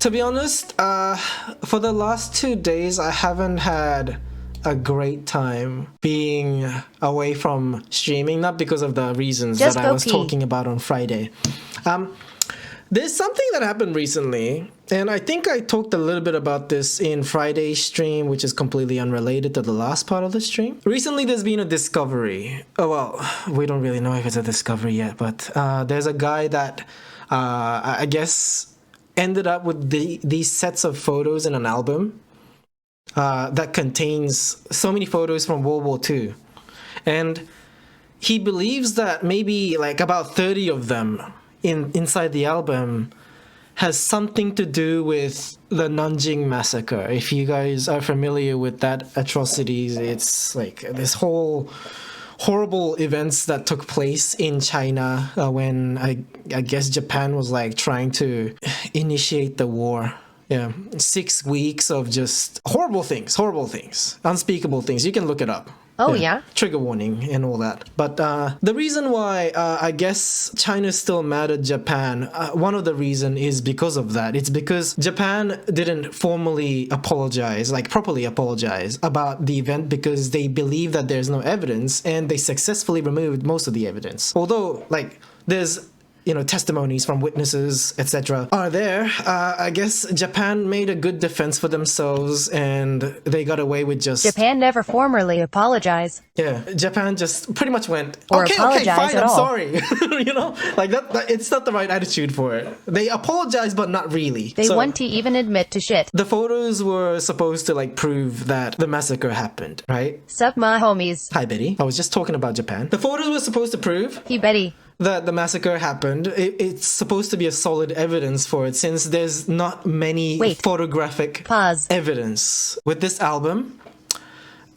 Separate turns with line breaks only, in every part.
To be honest, for the last 2 days, I haven't had a great time being away from streaming, not because of the reasons
Just
that I was
pee.
talking about on Friday. There's something that happened recently, and I think I talked a little bit about this in Friday's stream, which is completely unrelated to the last part of the stream. Recently, there's been a discovery. Oh, well, we don't really know if it's a discovery yet, but there's a guy that I guess ended up with these sets of photos in an album that contains so many photos from World War II. And he believes that maybe like about 30 of them inside the album has something to do with the Nanjing Massacre. If you guys are familiar with that atrocities, it's like this whole horrible events that took place in China when I guess Japan was like trying to initiate the war. Yeah, 6 weeks of just horrible things, unspeakable things. You can look it up.
Oh, yeah?
Trigger warning and all that. But the reason why I guess China's still mad at Japan, one of the reason is because of that. It's because Japan didn't formally apologize, like properly apologize about the event because they believe that there's no evidence and they successfully removed most of the evidence. Although, like, there's testimonies from witnesses, etc. are there. I guess Japan made a good defense for themselves and they got away with just...
Japan never formally apologized.
Yeah, Japan just pretty much went,
Or
okay,
apologize
fine,
at
I'm
all.
sorry. Like that, it's not the right attitude for it. They apologize, but not really.
They
So,
want to even admit to shit.
the photos were supposed to like prove that the massacre happened, right?
Sup my homies.
Hi, Betty. I was just talking about Japan. The photos were supposed to prove
He Betty.
that the massacre happened. It's supposed to be a solid evidence for it since there's not many
Wait.
photographic
Pause.
evidence. With this album,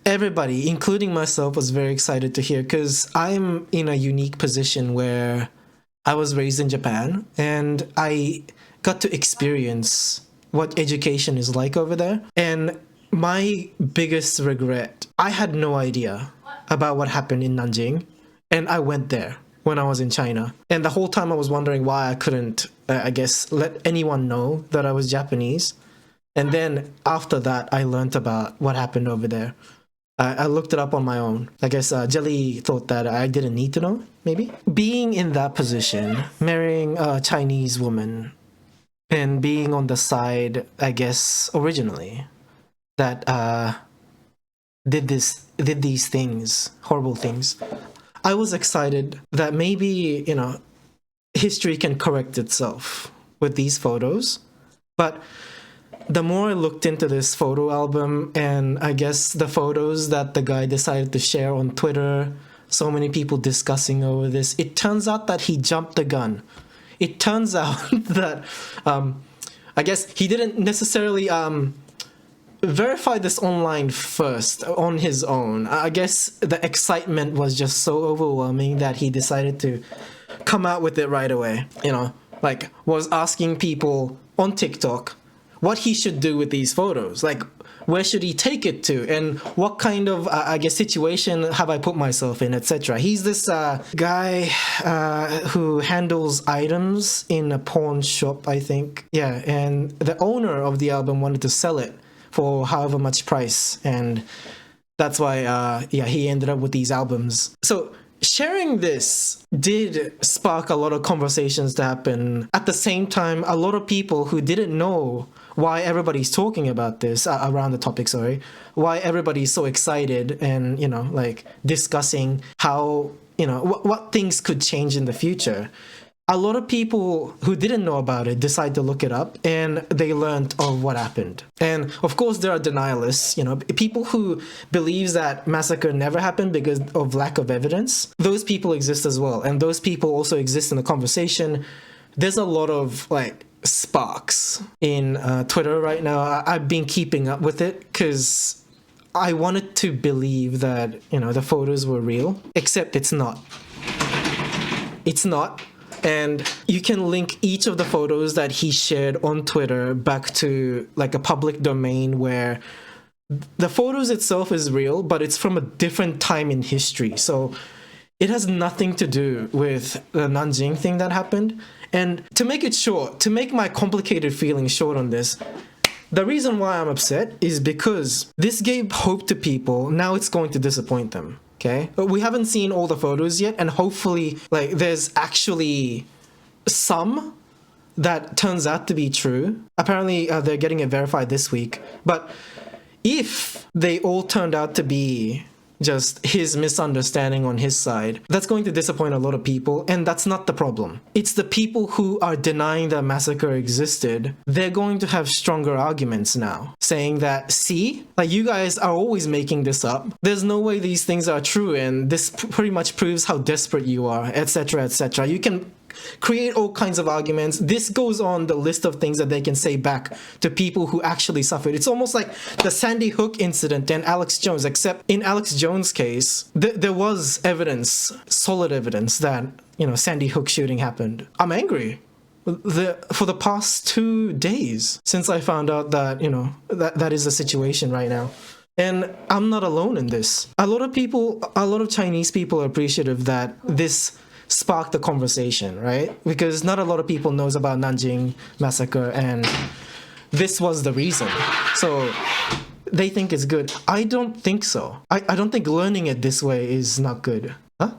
everybody, including myself, was very excited to hear because I'm in a unique position where I was raised in Japan and I got to experience what education is like over there. And my biggest regret, I had no idea about what happened in Nanjing, and I went there when I was in China. And the whole time I was wondering why I couldn't, I guess, let anyone know that I was Japanese. And then after that, I learned about what happened over there. I looked it up on my own. I guess Jelly thought that I didn't need to know, maybe. Being in that position, marrying a Chinese woman, and being on the side, I guess, originally, that did these things, horrible things, I was excited that maybe, history can correct itself with these photos. But the more I looked into this photo album and I guess the photos that the guy decided to share on Twitter, so many people discussing over this, it turns out that he jumped the gun. It turns out that, I guess he didn't necessarily verify this online first on his own. I guess the excitement was just so overwhelming that he decided to come out with it right away. Like was asking people on TikTok what he should do with these photos. Like, where should he take it to? And what kind of, I guess, situation have I put myself in, etc. He's this guy who handles items in a pawn shop, I think. Yeah, and the owner of the album wanted to sell it for however much price. And that's why, he ended up with these albums. So sharing this did spark a lot of conversations to happen. At the same time, a lot of people who didn't know why everybody's talking about this around the topic, why everybody's so excited and, like discussing how, what things could change in the future. A lot of people who didn't know about it decide to look it up and they learned of what happened. And of course there are denialists, people who believes that massacre never happened because of lack of evidence. Those people exist as well. And those people also exist in the conversation. There's a lot of like sparks in Twitter right now. I've been keeping up with it because I wanted to believe that, the photos were real, except it's not. It's not. And you can link each of the photos that he shared on Twitter back to like a public domain where the photos itself is real, but it's from a different time in history. So It has nothing to do with the Nanjing thing that happened. And to make it short, to make my complicated feelings short on this, the reason why I'm upset is because this gave hope to people. Now it's going to disappoint them. Okay? But we haven't seen all the photos yet, and hopefully, like, there's actually some that turns out to be true. Apparently, they're getting it verified this week. But if they all turned out to be just his misunderstanding on his side, that's going to disappoint a lot of people, and that's not the problem. It's the people who are denying that massacre existed. They're going to have stronger arguments now, saying that, see, like, you guys are always making this up. There's no way these things are true, and this pretty much proves how desperate you are, etc., etc. You can create all kinds of arguments. This goes on the list of things that they can say back to people who actually suffered. It's almost like the Sandy Hook incident and Alex Jones, except in Alex Jones' case, there was evidence, solid evidence that, you know, Sandy Hook shooting happened. I'm angry. For the past 2 days since I found out that, you know, that is the situation right now. And I'm not alone in this. A lot of Chinese people are appreciative that this sparked the conversation, right? Because not a lot of people knows about Nanjing Massacre, and this was the reason. So they think it's good. I don't think so. I don't think learning it this way is not good. Huh?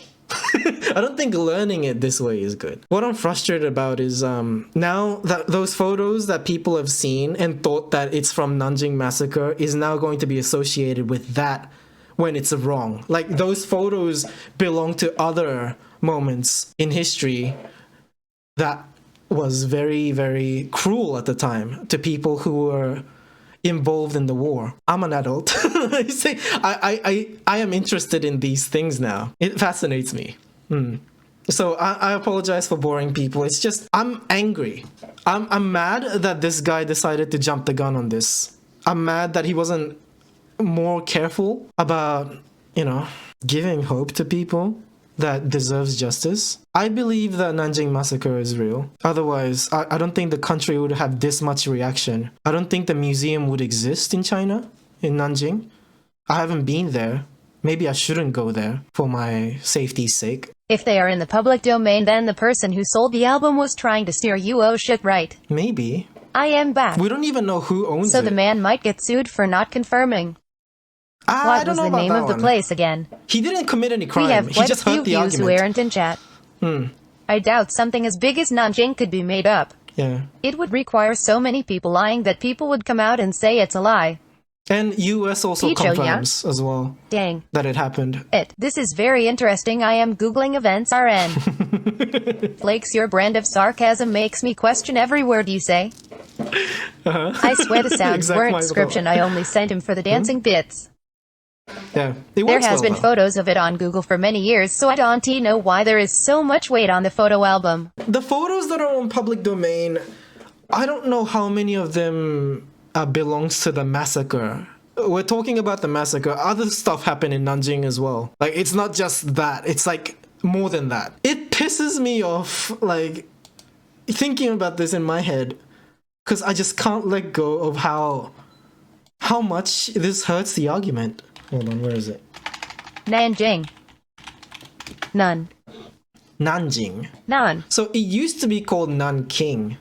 I don't think learning it this way is good. What I'm frustrated about is now that those photos that people have seen and thought that it's from Nanjing Massacre is now going to be associated with that when it's wrong. Like, those photos belong to other moments in history that was very, very cruel at the time to people who were involved in the war. I'm an adult. I am interested in these things now. It fascinates me. So I apologize for boring people. It's just, I'm angry. I'm mad that this guy decided to jump the gun on this. I'm mad that he wasn't more careful about, you know, giving hope to people that deserves justice. I believe that Nanjing Massacre is real. Otherwise, I don't think the country would have this much reaction. I don't think the museum would exist in China, in Nanjing. I haven't been there. Maybe I shouldn't go there for my safety's sake.
If they are in the public domain, then the person who sold the album was trying to steer you oh shit right.
Maybe.
I am back.
We don't even know who owns it.
So the man might get sued for not confirming.
I
What
don't
was
know
the
about
name
that
of the
one.
place again?
He didn't commit any crime.
We have
He
quite a
just
few
heard the
views who
argument.
aren't in chat. I doubt something as big as Nanjing could be made up.
Yeah.
It would require so many people lying that people would come out and say it's a lie.
And US also
Picho, yeah?
confirms as well
Dang.
that it happened.
This is very interesting. I am Googling events RN. Flakes, your brand of sarcasm makes me question every word you say. I swear the sounds
Exact
weren't
my
scription. I only sent him for the dancing bits.
Yeah. It
There
works
has
well,
been
though.
photos of it on Google for many years, so I don't know why there is so much weight on the photo album.
The photos that are on public domain, I don't know how many of them belongs to the massacre. We're talking about the massacre. Other stuff happened in Nanjing as well. Like, it's not just that. It's like more than that. It pisses me off, like, thinking about this in my head, because I just can't let go of how much this hurts the argument. Hold on, where is it?
Nanjing. None.
Nanjing.
Nan.
So it used to be called Nanking.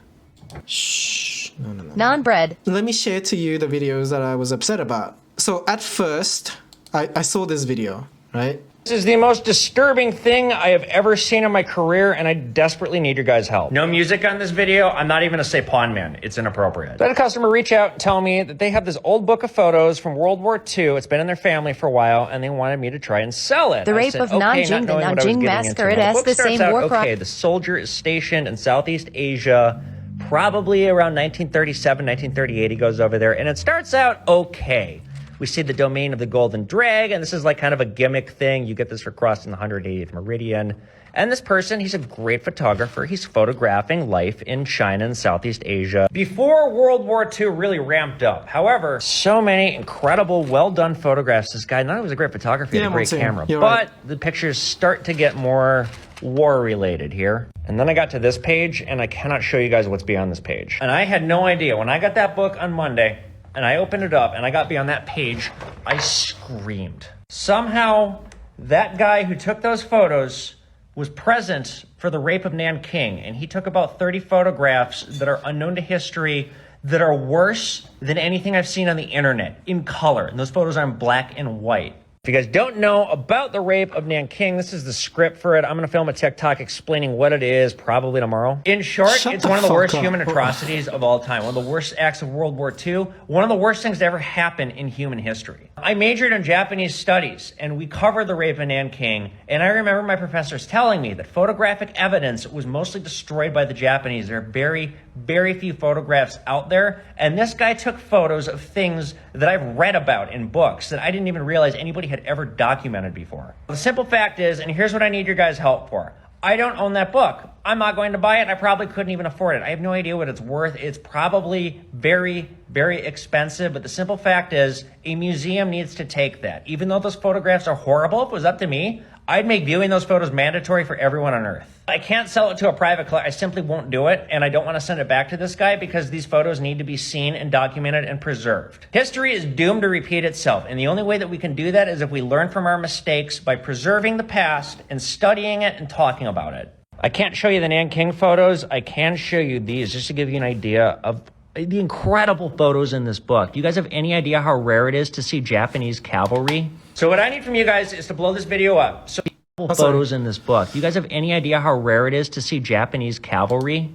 Shh. No.
Non-bread.
Let me share to you the videos that I was upset about. So at first, I saw this video, right?
This is the most disturbing thing I have ever seen in my career, and I desperately need your guys' help. No music on this video. I'm not even a say pawn man. It's inappropriate. I had a customer reach out and tell me that they have this old book of photos from World War II. It's been in their family for a while, and they wanted me to try and sell it.
The
I
rape
said,
of
okay,
Nanjing,
not
the
knowing what I was
Nanjing
getting
Massacre,
into.
it has
book
the
starts
same
out,
war crime.
okay, the soldier is stationed in Southeast Asia, probably around 1937, 1938. He goes over there, and it starts out okay. We see the domain of the Golden Drag, and this is like kind of a gimmick thing. You get this for crossing the 180th meridian. And this person, he's a great photographer. He's photographing life in China and Southeast Asia before World War II really ramped up. However, so many incredible, well-done photographs. This guy not only was a great photographer, he had a great camera,
You're
but
right.
the pictures start to get more war-related here. And then I got to this page, and I cannot show you guys what's beyond this page. And I had no idea. When I got that book on Monday, and I opened it up, and I got beyond that page, I screamed. Somehow, That guy who took those photos was present for the rape of Nanking, and he took about 30 photographs that are unknown to history that are worse than anything I've seen on the internet in color. And those photos are in black and white. If you guys don't know about the rape of Nanking, this is the script for it. I'm going to film a TikTok explaining what it is probably tomorrow. In short, it's one of the worst human atrocities of all time. One of the worst acts of World War II. One of the worst things to ever happen in human history. I majored in Japanese studies, and we covered the rape of Nanking. And I remember my professors telling me that photographic evidence was mostly destroyed by the Japanese. There are very, very few photographs out there. And this guy took photos of things that I've read about in books that I didn't even realize anybody had ever documented before. The simple fact is, and here's what I need your guys' help for. I don't own that book. I'm not going to buy it. I probably couldn't even afford it. I have no idea what it's worth. It's probably very, very expensive. But the simple fact is, a museum needs to take that. Even though those photographs are horrible, if it was up to me, I'd make viewing those photos mandatory for everyone on Earth. I can't sell it to a private collector. I simply won't do it, and I don't want to send it back to this guy because these photos need to be seen and documented and preserved. History is doomed to repeat itself, and the only way that we can do that is if we learn from our mistakes by preserving the past and studying it and talking about it. I can't show you the Nanking photos. I can show you these just to give you an idea of the incredible photos in this book. Do you guys have any idea how rare it is to see Japanese cavalry? So what I need from you guys is to blow this video up. So photos in this book. Do you guys have any idea how rare it is to see Japanese cavalry?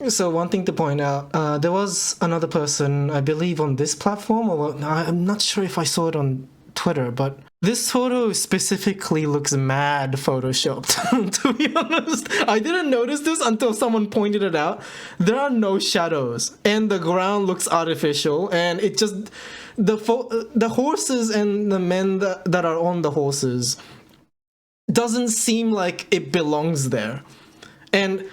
So one thing to point out, there was another person, I believe on this platform, or I'm not sure if I saw it on Twitter, but this photo specifically looks mad photoshopped, to be honest. I didn't notice this until someone pointed it out. There are no shadows, and the ground looks artificial, and it just... The horses and the men that are on the horses doesn't seem like it belongs there. And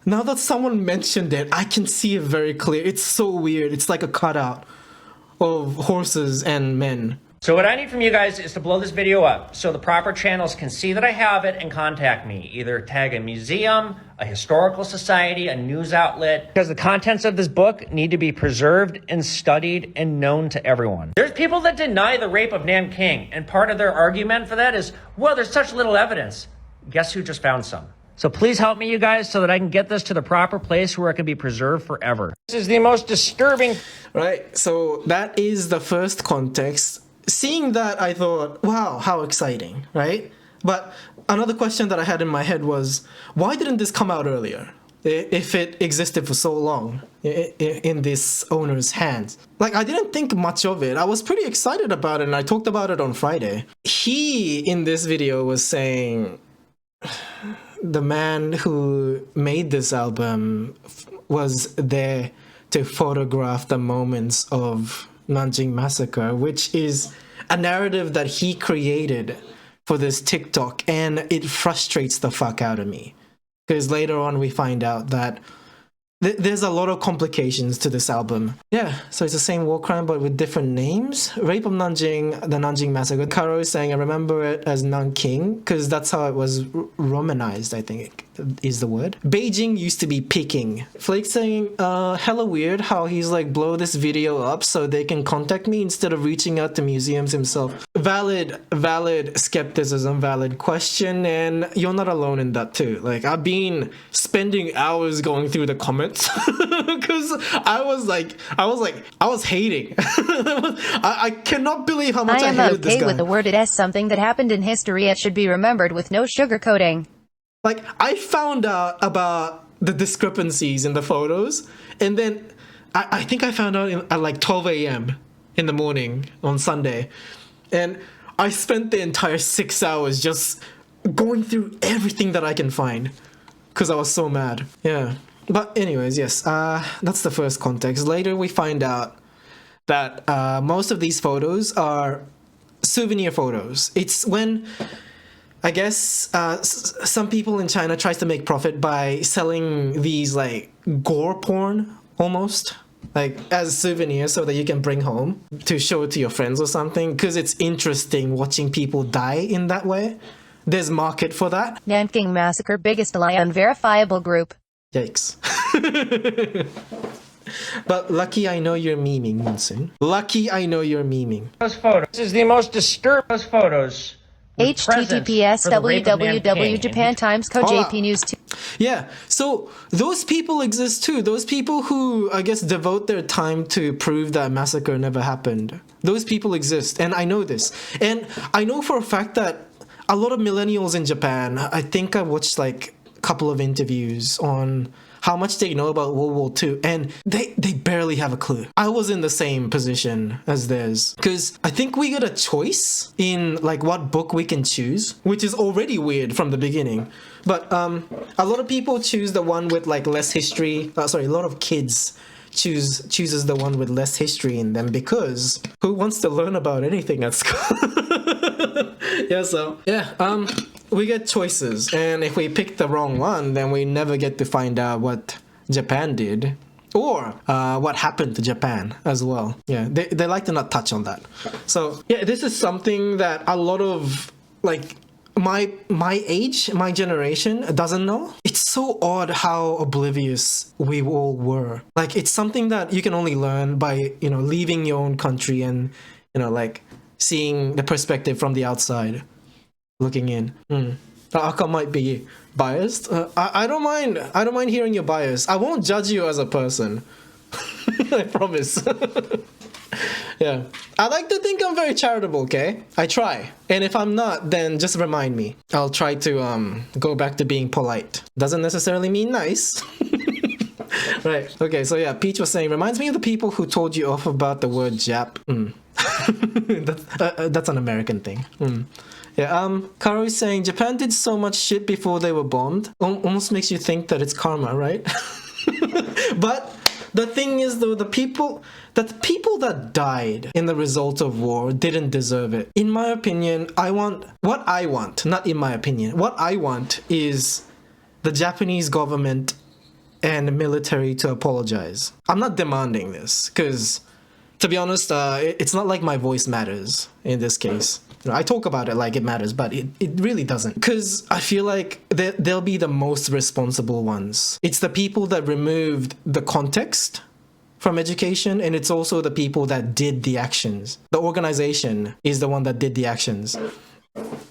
now that someone mentioned it, I can see it very clear. It's so weird. It's like a cutout of horses and men.
So what I need from you guys is to blow this video up so the proper channels can see that I have it and contact me. Either tag a museum, a historical society, a news outlet, because the contents of this book need to be preserved and studied and known to everyone. There's people that deny the rape of Nanking, and part of their argument for that is, well, there's such little evidence. Guess who just found some? So please help me, you guys, so that I can get this to the proper place where it can be preserved forever. This is the most disturbing...
Right, so that is the first context. Seeing that, I thought, wow, how exciting, right? But another question that I had in my head was, why didn't this come out earlier? If it existed for so long in this owner's hands. Like, I didn't think much of it. I was pretty excited about it, and I talked about it on Friday. He, in this video, was saying the man who made this album was there to photograph the moments of Nanjing Massacre, which is a narrative that he created for this TikTok, and it frustrates the fuck out of me. Because later on we find out that there's a lot of complications to this album. Yeah, so it's the same war crime but with different names. Rape of Nanjing, the Nanjing Massacre. Karo is saying I remember it as Nanking because that's how it was romanized, I think is the word. Beijing used to be Peking. Flake saying hella weird how he's like blow this video up so they can contact me instead of reaching out to museums himself. Valid skepticism, valid question, and you're not alone in that too. Like, I've been spending hours going through the comments because I was hating. I cannot believe how much I hated this guy.
I am okay with the word it as something that happened in history. It should be remembered with no sugarcoating.
Like, I found out about the discrepancies in the photos, and then I think I found out at like 12 a.m. in the morning on Sunday, and I spent the entire 6 hours just going through everything that I can find because I was so mad. Yeah. But anyways, yes, that's the first context. Later we find out that most of these photos are souvenir photos. It's when, I guess, some people in China tries to make profit by selling these like gore porn almost, like as souvenirs so that you can bring home to show it to your friends or something, because it's interesting watching people die in that way. There's market for that.
Nanjing Massacre biggest lie unverifiable group.
Yikes. But lucky I know you're memeing, Monsoon. Lucky I know you're memeing.
Those photos. This is the most disturbing. Those photos with presents
https
for the rape of Nanking.
www.japan times co
Hold
jp
on.
news 2.
Yeah, so those people exist too. Those people who, I guess, devote their time to prove that massacre never happened. Those people exist, and I know this. And I know for a fact that a lot of millennials in Japan, I think I watched like a couple of interviews on how much they know about World War II, and they barely have a clue. I was in the same position as theirs, because I think we got a choice in like what book we can choose, which is already weird from the beginning. But a lot of people choose the one with like less history. A lot of kids chooses the one with less history in them, because who wants to learn about anything at school? We get choices, and if we pick the wrong one, then we never get to find out what Japan did or what happened to Japan as well. Yeah, they like to not touch on that. So yeah, this is something that a lot of like my age, my generation doesn't know. It's so odd how oblivious we all were. Like, it's something that you can only learn by, leaving your own country and, like seeing the perspective from the outside, looking in. Aka might be biased. I don't mind. I don't mind hearing your bias. I won't judge you as a person. I promise. Yeah. I like to think I'm very charitable, okay? I try. And if I'm not, then just remind me. I'll try to go back to being polite. Doesn't necessarily mean nice. Right. Okay, so yeah, Peach was saying, reminds me of the people who told you off about the word Jap. That's an American thing. Yeah, Karo is saying, Japan did so much shit before they were bombed. Almost makes you think that it's karma, right? But the thing is, though, the people that died in the result of war didn't deserve it. In my opinion, what I want, not in my opinion, what I want is the Japanese government and military to apologize. I'm not demanding this, because, to be honest, it's not like my voice matters in this case. I talk about it like it matters, but it really doesn't. Because I feel like they'll be the most responsible ones. It's the people that removed the context from education, and it's also the people that did the actions. The organization is the one that did the actions.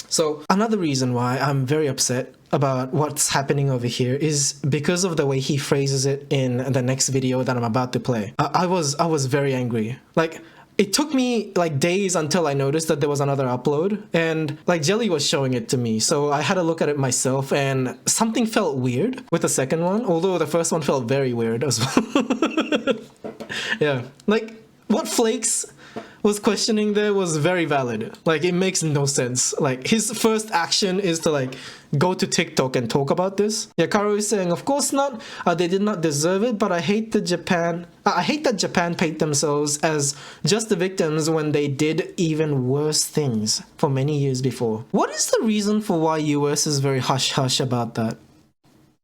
So another reason why I'm very upset about what's happening over here is because of the way he phrases it in the next video that I'm about to play. I was very angry. Like, it took me like days until I noticed that there was another upload, and like Jelly was showing it to me, so I had to look at it myself, and something felt weird with the second one, although the first one felt very weird as well. Yeah, like what Flakes was questioning there was very valid. Like, it makes no sense. Like, his first action is to like go to TikTok and talk about this. Yeah, Karo is saying, of course not. They did not deserve it, but I hate that Japan paint themselves as just the victims when they did even worse things for many years before. What is the reason for why US is very hush-hush about that?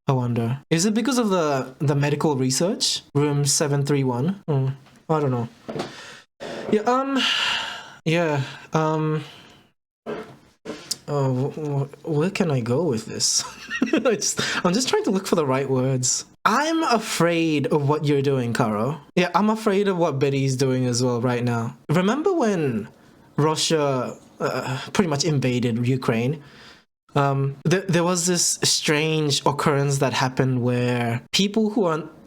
I wonder. Is it because of the medical research? Room 731? I don't know. Where can I go with this? I'm just trying to look for the right words. I'm afraid of what you're doing, Karo. Yeah, I'm afraid of what Betty's doing as well right now. Remember when Russia pretty much invaded Ukraine? There was this strange occurrence that happened where people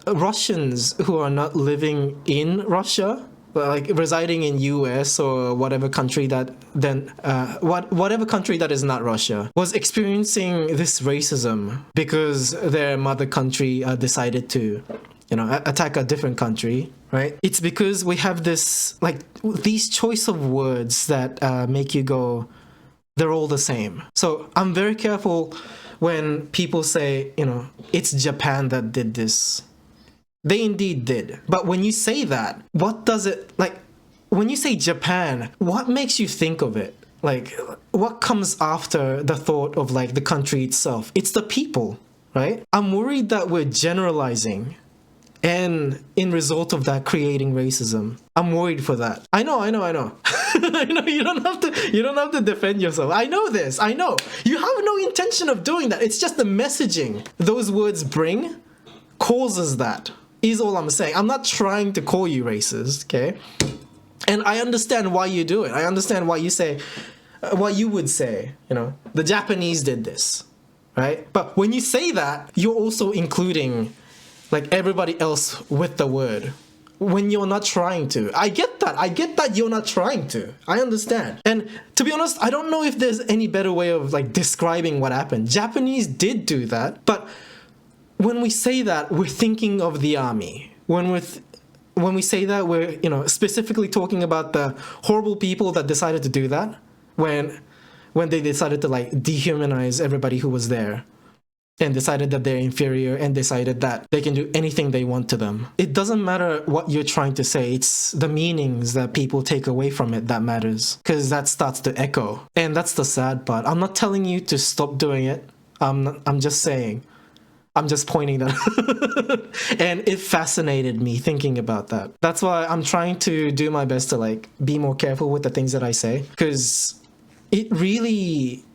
Russians who are not living in Russia, like residing in US or whatever country that whatever country that is not Russia, was experiencing this racism because their mother country decided to attack a different country, right? It's because we have this these choice of words that make you go, they're all the same. So I'm very careful when people say, it's Japan that did this. They indeed did. But when you say that, what does it, when you say Japan, what makes you think of it? Like, what comes after the thought of, the country itself? It's the people, right? I'm worried that we're generalizing and in result of that creating racism. I'm worried for that. I know. I know you don't have to defend yourself. I know this. I know. You have no intention of doing that. It's just the messaging those words bring causes that. Is all I'm saying. I'm not trying to call you racist, okay? And I understand why you do it. I understand why you say, what you would say, the Japanese did this, right? But when you say that, you're also including like everybody else with the word when you're not trying to. I get that you're not trying to. I understand. And to be honest, I don't know if there's any better way of like describing what happened. Japanese did do that, but when we say that, we're thinking of the army. When we say that, we're specifically talking about the horrible people that decided to do that when they decided to like dehumanize everybody who was there and decided that they're inferior and decided that they can do anything they want to them. It doesn't matter what you're trying to say. It's the meanings that people take away from it that matters, because that starts to echo. And that's the sad part. I'm not telling you to stop doing it. I'm just saying. I'm just pointing that. And it fascinated me thinking about that. That's why I'm trying to do my best to like be more careful with the things that I say, because it really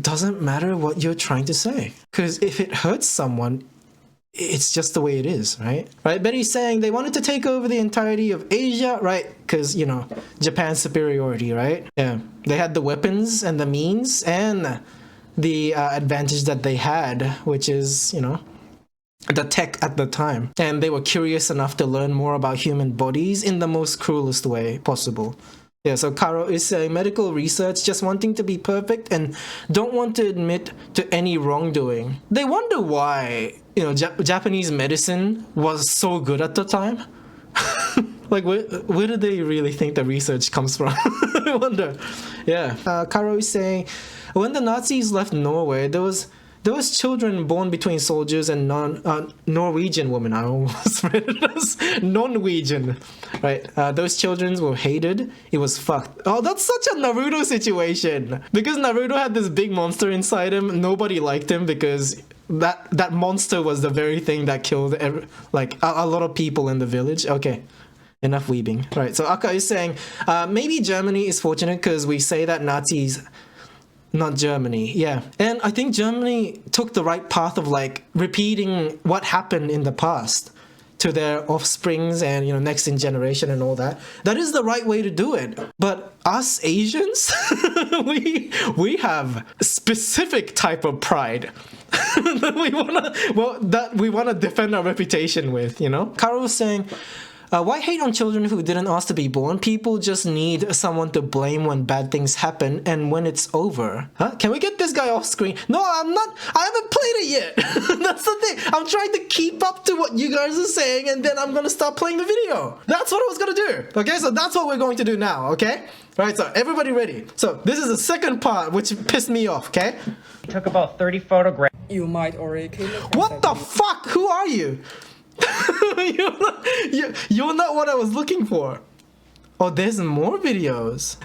doesn't matter what you're trying to say. Because if it hurts someone, it's just the way it is, right? Betty's saying they wanted to take over the entirety of Asia, right? Because, Japan's superiority, right? Yeah. They had the weapons and the means and the advantage that they had, which is, the tech at the time. And they were curious enough to learn more about human bodies in the most cruelest way possible. Yeah, so Karo is saying medical research, just wanting to be perfect and don't want to admit to any wrongdoing. They wonder why, Japanese medicine was so good at the time. Like, where do they really think the research comes from? I wonder. Yeah. Karo is saying, when the Nazis left Norway, there was children born between soldiers and Norwegian women. I almost read it as Norwegian, right? Those children were hated. It was fucked. Oh, that's such a Naruto situation. Because Naruto had this big monster inside him. Nobody liked him because that monster was the very thing that killed a lot of people in the village. Okay. Enough weeping. Right, so Aka is saying, maybe Germany is fortunate because we say that Nazis, not Germany. Yeah, and I think Germany took the right path of like repeating what happened in the past to their offsprings and next in generation and all that. That is the right way to do it. But us Asians, we have a specific type of pride that we wanna defend our reputation with. Karo was saying, why hate on children who didn't ask to be born? People just need someone to blame when bad things happen and when it's over. Huh? Can we get this guy off screen? No, I'm not. I haven't played it yet. That's the thing. I'm trying to keep up to what you guys are saying and then I'm going to start playing the video. That's what I was going to do. Okay, so that's what we're going to do now, okay? Right, so everybody ready. So this is the second part which pissed me off, okay?
He took about 30 photographs.
You might already came across
What the fuck? Who are you? You're not what I was looking for. Oh, there's more videos.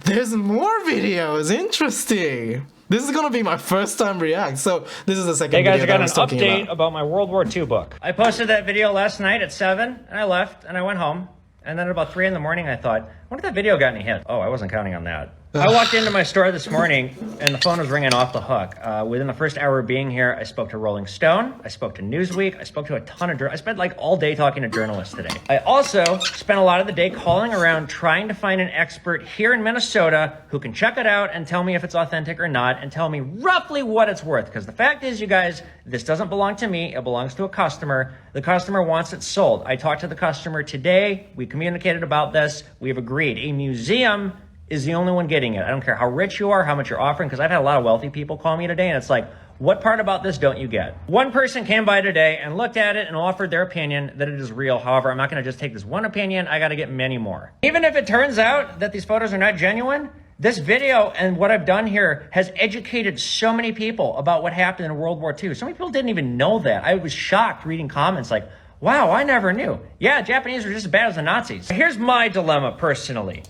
Interesting. This is gonna be my first time react. So this is the second
Hey guys,
video
I got an update
about.
about my World War II book. I posted that video last night at 7, and I left, and I went home. And then at about 3 in the morning, I thought, I wonder if that video got any hits. Oh, I wasn't counting on that. I walked into my store this morning, and the phone was ringing off the hook. Within the first hour of being here, I spoke to Rolling Stone, I spoke to Newsweek, I spoke to a ton of I spent like all day talking to journalists today. I also spent a lot of the day calling around trying to find an expert here in Minnesota who can check it out and tell me if it's authentic or not, and tell me roughly what it's worth. Because the fact is, you guys, this doesn't belong to me, it belongs to a customer. The customer wants it sold. I talked to the customer today, we communicated about this, we've agreed. A museum is the only one getting it. I don't care how rich you are, how much you're offering, because I've had a lot of wealthy people call me today, and it's like, what part about this don't you get? One person came by today and looked at it and offered their opinion that it is real. However, I'm not going to just take this one opinion. I got to get many more. Even if it turns out that these photos are not genuine, this video and what I've done here has educated so many people about what happened in World War II. So many people didn't even know that. I was shocked reading comments like, wow, I never knew. Yeah, Japanese were just as bad as the Nazis. Here's my dilemma personally.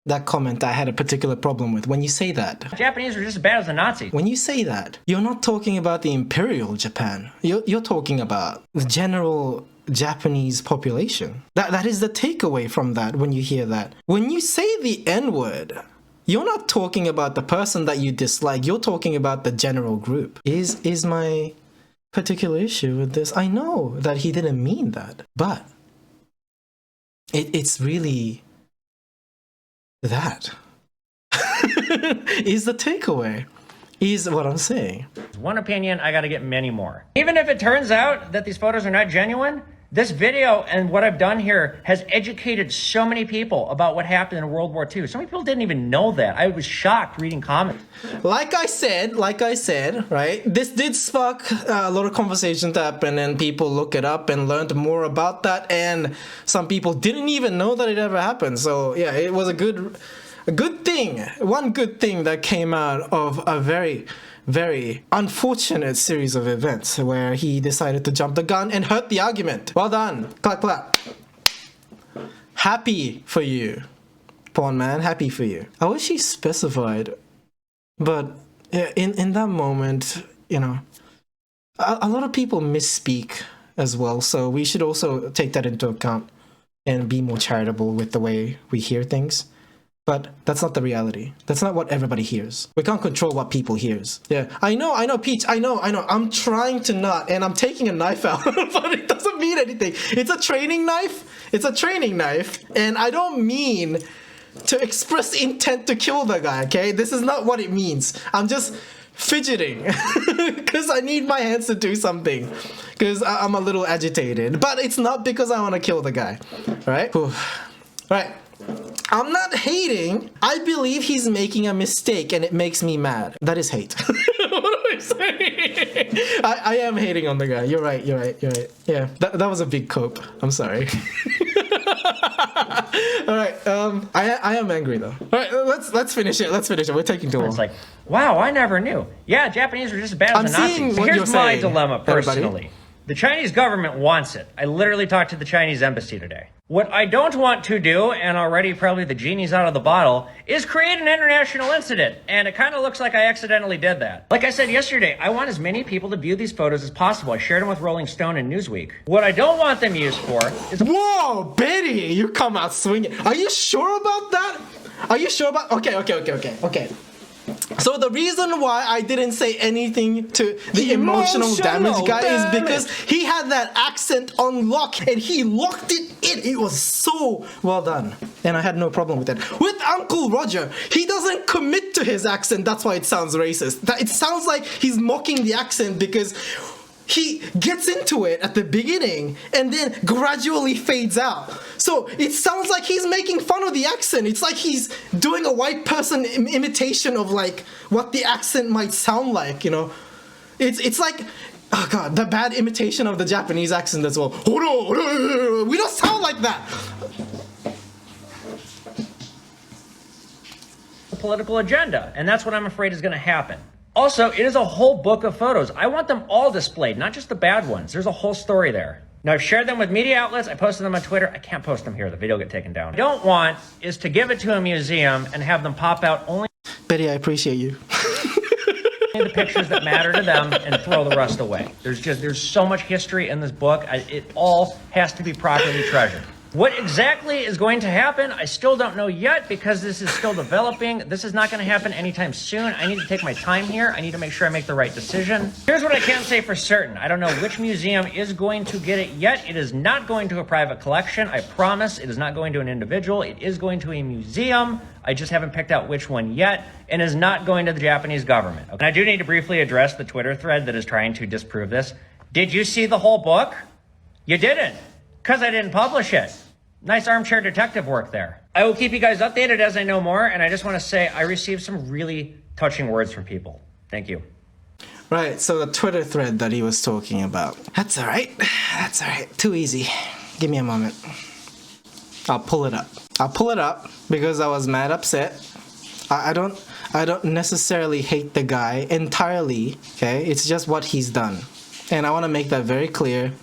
That comment I had a particular problem with. When you say that,
Japanese were just as bad as the Nazis.
when you say that, you're not talking about the imperial Japan. You're talking about the general Japanese population. That is the takeaway from that when you hear that. When you say the N-word, you're not talking about the person that you dislike. You're talking about the general group. Is my particular issue with this. I know that he didn't mean that, but it's really that. is the takeaway. Is what I'm saying.
One opinion, I gotta get many more. Even if it turns out that these photos are not genuine, this video and what I've done here has educated so many people about what happened in World War II. So many people didn't even know that. I was shocked reading comments.
Like I said, right? This did spark a lot of conversation to happen, and people look it up and learned more about that, and some people didn't even know that it ever happened. So yeah, it was a good thing. One good thing that came out of a very, very unfortunate series of events where he decided to jump the gun and hurt the argument. Well done. Clap, clap. Happy for you, Pawn Man. Happy for you. I wish he specified, but in that moment, you know, a lot of people misspeak as well, so we should also take that into account and be more charitable with the way we hear things. But that's not the reality. That's not what everybody hears. We can't control what people hears. Yeah, I know, Peach. I know. I'm trying to not, and I'm taking a knife out, but it doesn't mean anything. It's a training knife. And I don't mean to express intent to kill the guy, okay? This is not what it means. I'm just fidgeting because I need my hands to do something because I'm a little agitated. But it's not because I want to kill the guy, right? Right. I'm not hating. I believe he's making a mistake and it makes me mad. That is hate. What am I saying? I am hating on the guy. You're right. Yeah, that was a big cope. I'm sorry. All right. I am angry though. All right. Let's finish it. We're taking too long.
It's like, wow, I never knew. Yeah, Japanese were just as bad as the Nazis. So here's my dilemma personally. Everybody? The Chinese government wants it. I literally talked to the Chinese embassy today. What I don't want to do, and already probably the genie's out of the bottle, is create an international incident. And it kind of looks like I accidentally did that. Like I said yesterday, I want as many people to view these photos as possible. I shared them with Rolling Stone and Newsweek. What I don't want them used for is...
Whoa, Betty, you come out swinging. Are you sure about that? Okay. So the reason why I didn't say anything to the emotional damage guy is because he had that accent on lock and he locked it in. It was so well done. And I had no problem with that. With Uncle Roger, he doesn't commit to his accent. That's why it sounds racist. It sounds like he's mocking the accent because he gets into it at the beginning and then gradually fades out. So it sounds like he's making fun of the accent. It's like he's doing a white person imitation of like what the accent might sound like, you know. It's like, oh god, the bad imitation of the Japanese accent as well. We don't sound like that.
Political agenda, and that's what I'm afraid is going to happen. Also, it is a whole book of photos. I want them all displayed, not just the bad ones. There's a whole story there. Now, I've shared them with media outlets. I posted them on Twitter. I can't post them here. The video will get taken down. What I don't want is to give it to a museum and have them pop out only
Betty, I appreciate you.
the pictures that matter to them and throw the rest away. There's so much history in this book. It all has to be properly treasured. What exactly is going to happen, I still don't know yet because this is still developing. This is not going to happen anytime soon. I need to take my time here. I need to make sure I make the right decision. Here's what I can say for certain. I don't know which museum is going to get it yet. It is not going to a private collection. I promise. It is not going to an individual. It is going to a museum. I just haven't picked out which one yet, and is not going to the Japanese government. Okay. And I do need to briefly address the Twitter thread that is trying to disprove this. Did you see the whole book? You didn't. Because I didn't publish it. Nice armchair detective work there. I will keep you guys updated as I know more, and I just want to say I received some really touching words from people. Thank you.
Right, so the Twitter thread that he was talking about. That's all right. Too easy. Give me a moment. I'll pull it up because I was mad upset. I don't necessarily hate the guy entirely, okay? It's just what he's done. And I want to make that very clear.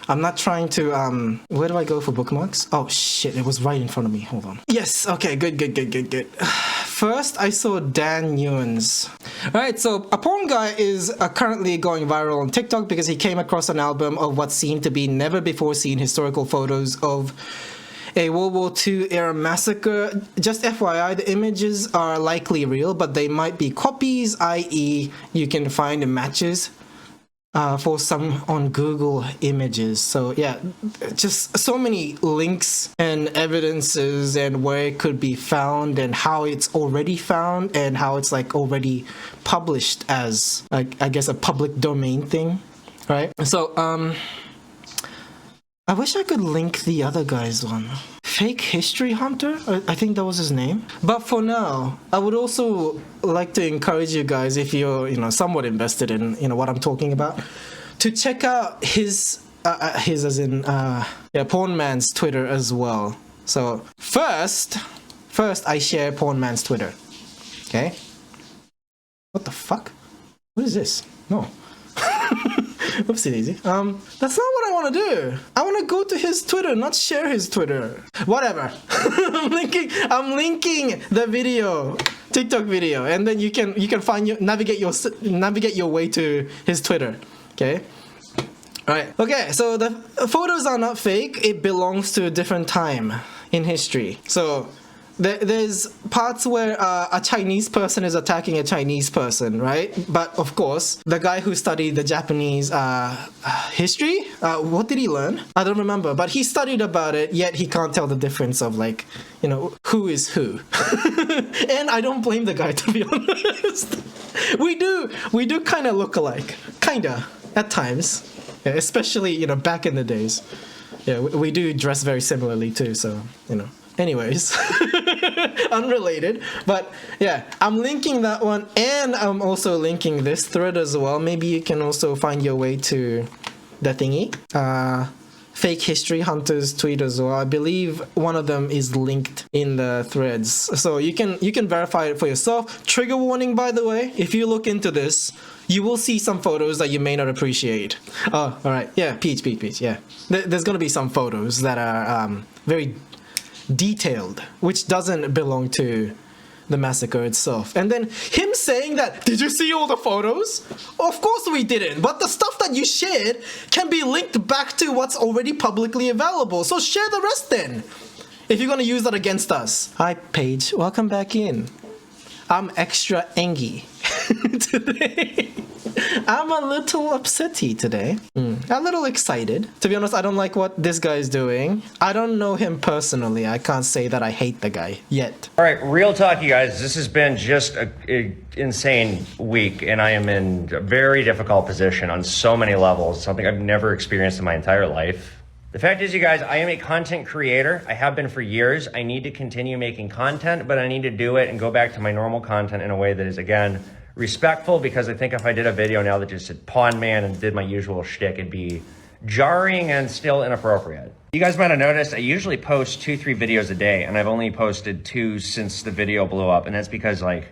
I'm not trying to, where do I go for bookmarks? Oh shit, it was right in front of me. Hold on. Yes, okay, good. First, I saw Dan Ewan's. Alright, so a porn guy is currently going viral on TikTok because he came across an album of what seemed to be never before seen historical photos of a World War II era massacre. Just FYI, the images are likely real, but they might be copies, i.e. you can find matches for some on Google Images. So yeah, just so many links and evidences and where it could be found and how it's already found and how it's like already published as like, I guess, a public domain thing, right? So I wish I could link the other guy's one. Fake History Hunter? I think that was his name. But for now, I would also like to encourage you guys, if you're, somewhat invested in, what I'm talking about, to check out his as in, Porn Man's Twitter as well. So first I share Porn Man's Twitter. Okay? What the fuck? What is this? No. Oopsie daisy. That's not what I want to do. I want to go to his Twitter, not share his Twitter. Whatever. I'm linking the video, TikTok video, and then you can navigate your way to his Twitter. Okay. All right. Okay. So the photos are not fake. It belongs to a different time in history. So there's parts where a Chinese person is attacking a Chinese person, right? But of course, the guy who studied the Japanese history, what did he learn? I don't remember, but he studied about it, yet he can't tell the difference of who is who. And I don't blame the guy, to be honest. We do kind of look alike, kinda, at times, yeah, especially, back in the days. Yeah, we do dress very similarly too, so, Anyways, unrelated, but yeah, I'm linking that one, and I'm also linking this thread as well. Maybe you can also find your way to the thingy, Fake History Hunter's tweet as well. I believe one of them is linked in the threads, so you can verify it for yourself. Trigger warning, by the way, if you look into this, you will see some photos that you may not appreciate. Oh, all right, yeah, Peach, yeah. There's gonna be some photos that are very detailed, which doesn't belong to the massacre itself. And then him saying that, did you see all the photos? Of course we didn't, but the stuff that you shared can be linked back to what's already publicly available, so share the rest then, if you're gonna use that against us. Hi Paige, welcome back in. I'm extra angry today. I'm a little upsetty today. A little excited. To be honest, I don't like what this guy's doing. I don't know him personally. I can't say that I hate the guy yet.
All right, real talk, you guys. This has been just an insane week, and I am in a very difficult position on so many levels, something I've never experienced in my entire life. The fact is, you guys, I am a content creator. I have been for years. I need to continue making content, but I need to do it and go back to my normal content in a way that is, again, respectful, because I think if I did a video now that just said Pawn Man and did my usual shtick, it'd be jarring and still inappropriate. You guys might have noticed I usually post 2-3 videos a day, and I've only posted 2 since the video blew up, and that's because, I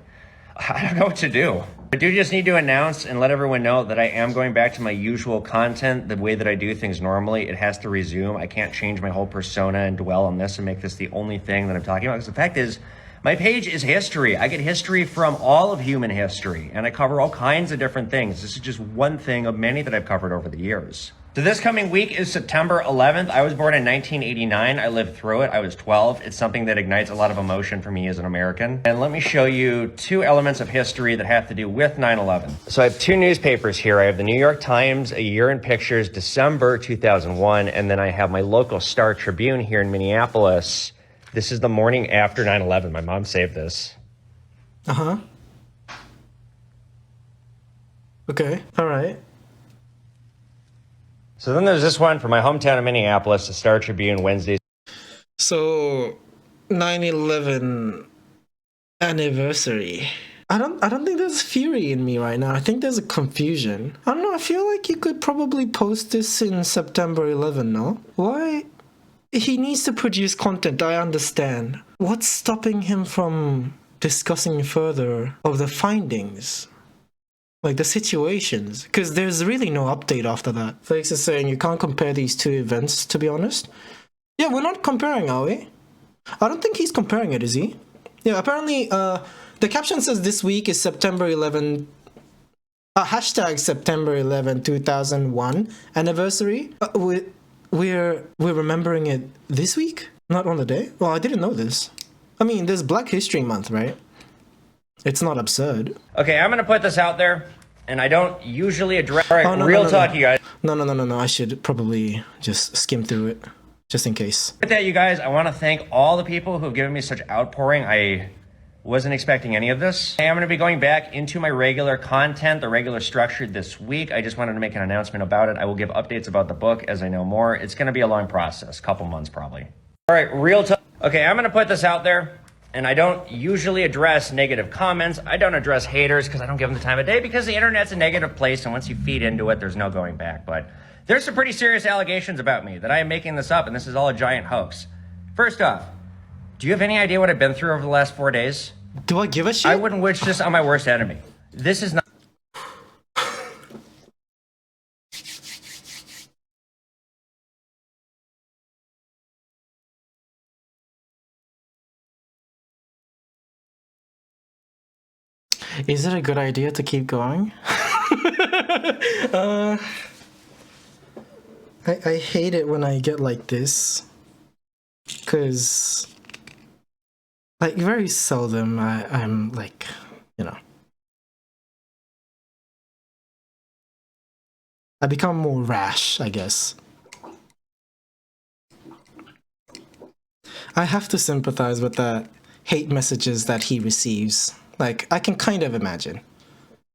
don't know what to do. I do just need to announce and let everyone know that I am going back to my usual content, the way that I do things normally. It has to resume. I can't change my whole persona and dwell on this and make this the only thing that I'm talking about, because the fact is, my page is history. I get history from all of human history, and I cover all kinds of different things. This is just one thing of many that I've covered over the years. So this coming week is September 11th. I was born in 1989. I lived through it. I was 12. It's something that ignites a lot of emotion for me as an American. And let me show you 2 elements of history that have to do with 9/11. So I have 2 newspapers here. I have the New York Times, A Year in Pictures, December 2001, and then I have my local Star Tribune here in Minneapolis. This is the morning after 9/11. My mom saved this.
Uh-huh. Okay, all right.
So then there's this one for my hometown of Minneapolis, the Star Tribune, Wednesdays.
So 9/11 anniversary. I don't think there's fury in me right now. I think there's a confusion. I don't know, I feel like you could probably post this in September 11, no? Why? He needs to produce content, I understand. What's stopping him from discussing further of the findings? Like the situations? Because there's really no update after that. Felix is saying you can't compare these 2 events, to be honest. Yeah, we're not comparing, are we? I don't think he's comparing it, is he? Yeah, apparently, the caption says this week is September 11... hashtag September 11, 2001 anniversary. We're remembering it this week? Not on the day? Well, I didn't know this. I mean, there's Black History Month, right? It's not absurd.
Okay, I'm going to put this out there. and I don't usually address. All right,
Oh, no,
real
no, no,
talk,
no.
you guys.
No. I should probably just skim through it, just in case.
With that, you guys, I want to thank all the people who have given me such outpouring. I wasn't expecting any of this. I am going to be going back into my regular content, the regular structure this week. I just wanted to make an announcement about it. I will give updates about the book as I know more. It's going to be a long process, couple months probably. All right, real talk. Okay, I'm going to put this out there, and I don't usually address negative comments. I don't address haters because I don't give them the time of day because the internet's a negative place, and once you feed into it, there's no going back. But there's some pretty serious allegations about me that I am making this up, and this is all a giant hoax. First off, do you have any idea what I've been through over the last 4 days?
Do I give a shit?
I wouldn't wish this on my worst enemy. This is not.
Is it a good idea to keep going? I hate it when I get like this, because like very seldom I'm like, you know, I become more rash, I guess. I have to sympathize with the hate messages that he receives. Like, I can kind of imagine.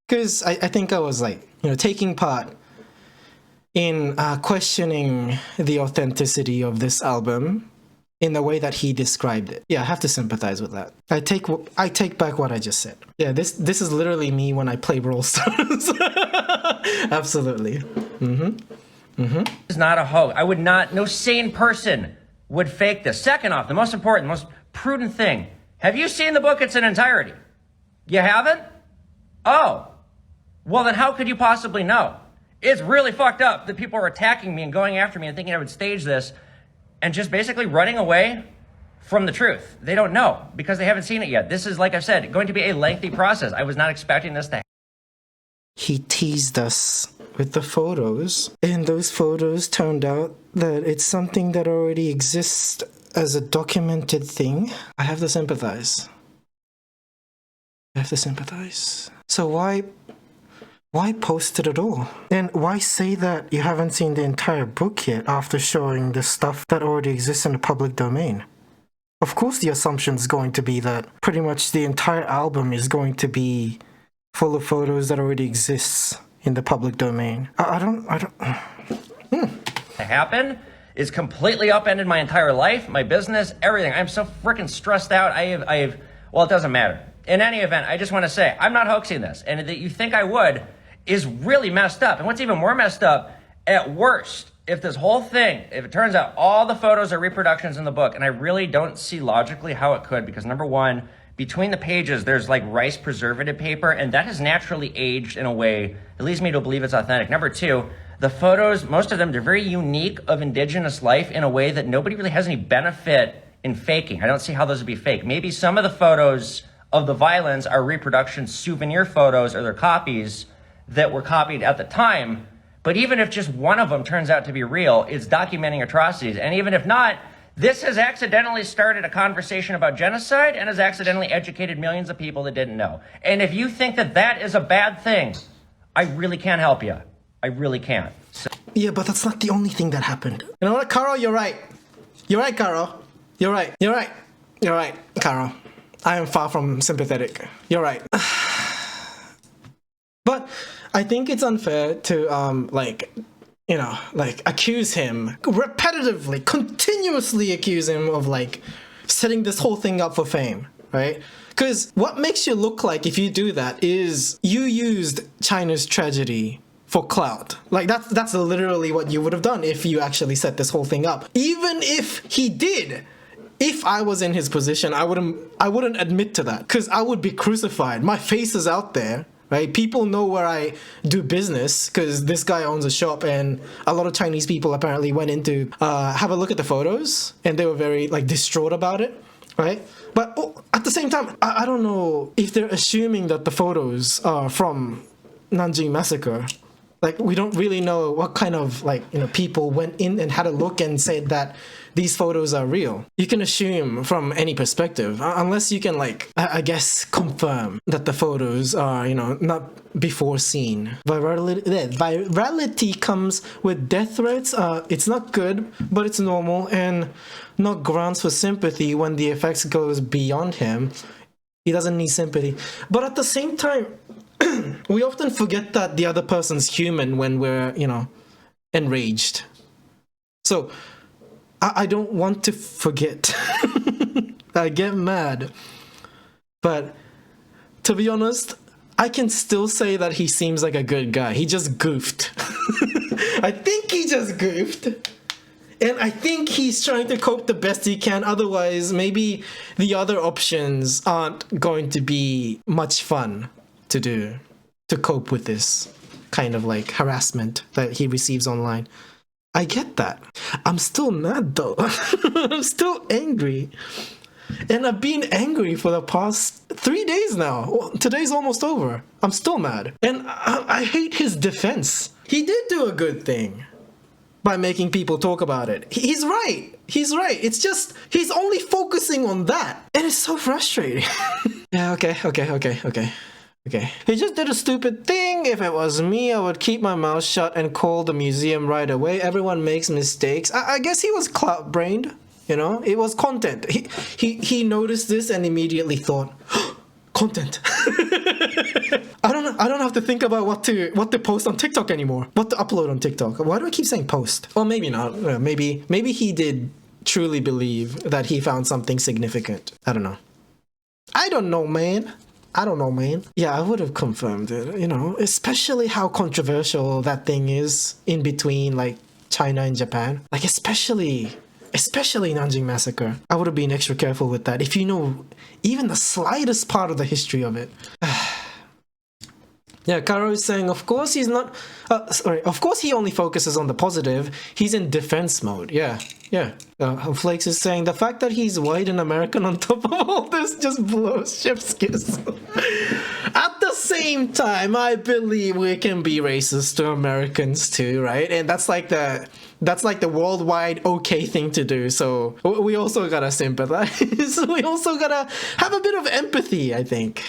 Because I think I was like, you know, taking part in questioning the authenticity of this album in the way that he described it. Yeah, I have to sympathize with that. I take back what I just said. Yeah, this is literally me when I play Brawl Stars. Absolutely.
It's not a hoax. I would not. No sane person would fake this. Second off, the most important, most prudent thing. Have you seen the book in its entirety? You haven't? Oh. Well, then how could you possibly know? It's really fucked up that people are attacking me and going after me and thinking I would stage this and just basically running away from the truth. They don't know because they haven't seen it yet. This is, like I said, going to be a lengthy process. I was not expecting this to happen.
He teased us with the photos, and those photos turned out that it's something that already exists as a documented thing. I have to sympathize. So why post it at all? And why say that you haven't seen the entire book yet after showing the stuff that already exists in the public domain? Of course the assumption is going to be that pretty much the entire album is going to be full of photos that already exists in the public domain. I don't.
To happen is completely upended my entire life, my business, everything. I'm so freaking stressed out. Well, it doesn't matter. In any event, I just want to say, I'm not hoaxing this. And that you think I would is really messed up. And what's even more messed up, at worst, if this whole thing, if it turns out all the photos are reproductions in the book, and I really don't see logically how it could, because number one, between the pages, there's like rice preservative paper, and that has naturally aged in a way that leads me to believe it's authentic. Number two, the photos, most of them, they're very unique of indigenous life in a way that nobody really has any benefit in faking. I don't see how those would be fake. Maybe some of the photos of the violence are reproduction souvenir photos or they're copies that were copied at the time. But even if just one of them turns out to be real, it's documenting atrocities. And even if not, this has accidentally started a conversation about genocide and has accidentally educated millions of people that didn't know. And if you think that that is a bad thing, I really can't help you. I really can't. So.
Yeah, but that's not the only thing that happened. You know what, Carl? You're right. You're right, Carl. You're right, Carl. I am far from sympathetic. You're right. But I think it's unfair to, accuse him repetitively, continuously accuse him of, setting this whole thing up for fame, right? Because what makes you look like if you do that is you used China's tragedy for clout. That's literally what you would have done if you actually set this whole thing up. Even if he did. If I was in his position, I wouldn't admit to that because I would be crucified. My face is out there, right? People know where I do business because this guy owns a shop, and a lot of Chinese people apparently went in to have a look at the photos, and they were very distraught about it, right? But at the same time, I don't know if they're assuming that the photos are from Nanjing Massacre. We don't really know what kind of people went in and had a look and said that these photos are real. You can assume from any perspective, unless you can, like, I guess, confirm that the photos are, you know, not before seen. Virality comes with death threats. It's not good, but it's normal and not grounds for sympathy when the effects goes beyond him. He doesn't need sympathy. But at the same time, we often forget that the other person's human when we're, you know, enraged. So I don't want to forget. I get mad. But to be honest, I can still say that he seems like a good guy. He just goofed. I think he just goofed. And I think he's trying to cope the best he can. Otherwise, maybe the other options aren't going to be much fun to do, to cope with this kind of like harassment that he receives online. I get that. I'm still mad though. I'm still angry. And I've been angry for the past 3 days now. Well, today's almost over. I'm still mad. And I hate his defense. He did do a good thing by making people talk about it. He's right. He's right. It's just, he's only focusing on that. And it's so frustrating. Yeah, okay. He just did a stupid thing. If it was me, I would keep my mouth shut and call the museum right away. Everyone makes mistakes. I guess he was cloud-brained, you know? It was content. He noticed this and immediately thought, content. I don't have to think about what to post on TikTok anymore. What to upload on TikTok. Why do I keep saying post? Or maybe not. Maybe he did truly believe that he found something significant. I don't know. I don't know, man. Yeah, I would have confirmed it, you know, especially how controversial that thing is in between, like, China and Japan. Like, especially Nanjing Massacre. I would have been extra careful with that if you know even the slightest part of the history of it. Yeah, Karo is saying, of course he's not... of course he only focuses on the positive. He's in defense mode. Yeah. Flakes is saying, the fact that he's white and American on top of all this just blows chef's kiss. At the same time, I believe we can be racist to Americans too, right? And that's like the worldwide okay thing to do. So we also gotta sympathize. We also gotta have a bit of empathy, I think,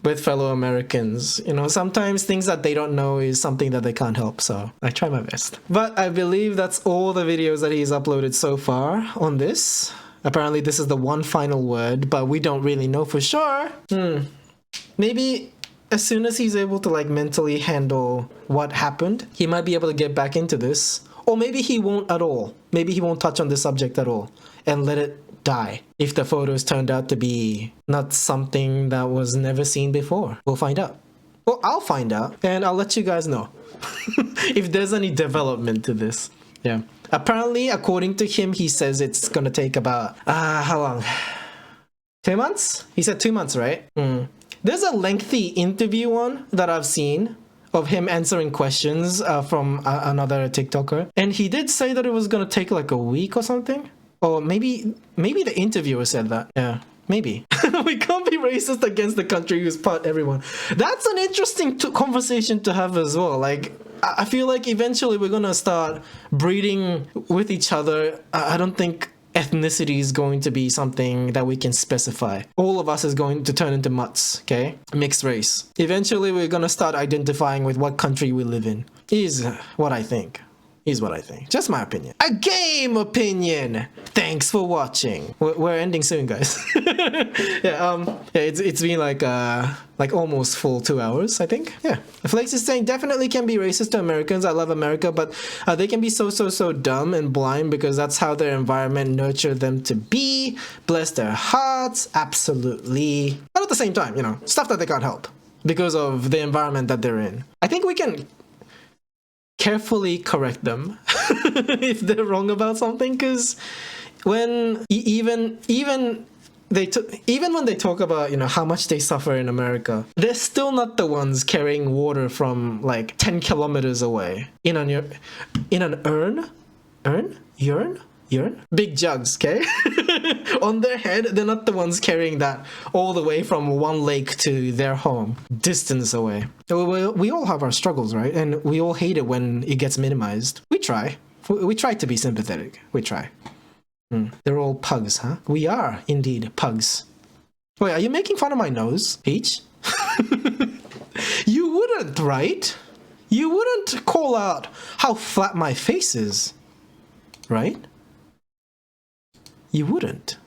with fellow Americans. You know, sometimes things that they don't know is something that they can't help, so I try my best. But I believe that's all the videos that he's uploaded so far on this. Apparently this is the one final word, but we don't really know for sure. Maybe as soon as he's able to like mentally handle what happened, he might be able to get back into this. Or maybe he won't at all. Maybe he won't touch on this subject at all and let it die if the photos turned out to be not something that was never seen before. We'll find out. Well, I'll find out and I'll let you guys know if there's any development to this. Yeah. Apparently, according to him, he says it's gonna take about how long? 2 months? He said 2 months, right? There's a lengthy interview one that I've seen of him answering questions from another TikToker, and he did say that it was gonna take like a week or something. Or maybe the interviewer said that. Yeah, maybe. We can't be racist against the country who's part everyone. That's an interesting conversation to have as well. Like, I feel like eventually we're gonna start breeding with each other. I don't think ethnicity is going to be something that we can specify. All of us is going to turn into mutts, okay? Mixed race. Eventually we're gonna start identifying with what country we live in. Is what I think. Just my opinion. A game opinion! Thanks for watching. We're ending soon, guys. Yeah, it's been like almost full 2 hours, I think. Yeah. Flakes is saying, definitely can be racist to Americans. I love America, but they can be so dumb and blind because that's how their environment nurtured them to be. Bless their hearts. Absolutely. But at the same time, you know, stuff that they can't help because of the environment that they're in. I think we can carefully correct them if they're wrong about something, because when even when they talk about, you know, how much they suffer in America, they're still not the ones carrying water from like 10 kilometers away in an urn, big jugs, okay? On their head. They're not the ones carrying that all the way from one lake to their home, distance away. We all have our struggles, right? And we all hate it when it gets minimized. We try to be sympathetic. We try. They're all pugs, huh? We are indeed pugs. Wait, are you making fun of my nose, Peach? You wouldn't, right? You wouldn't call out how flat my face is, right? You wouldn't.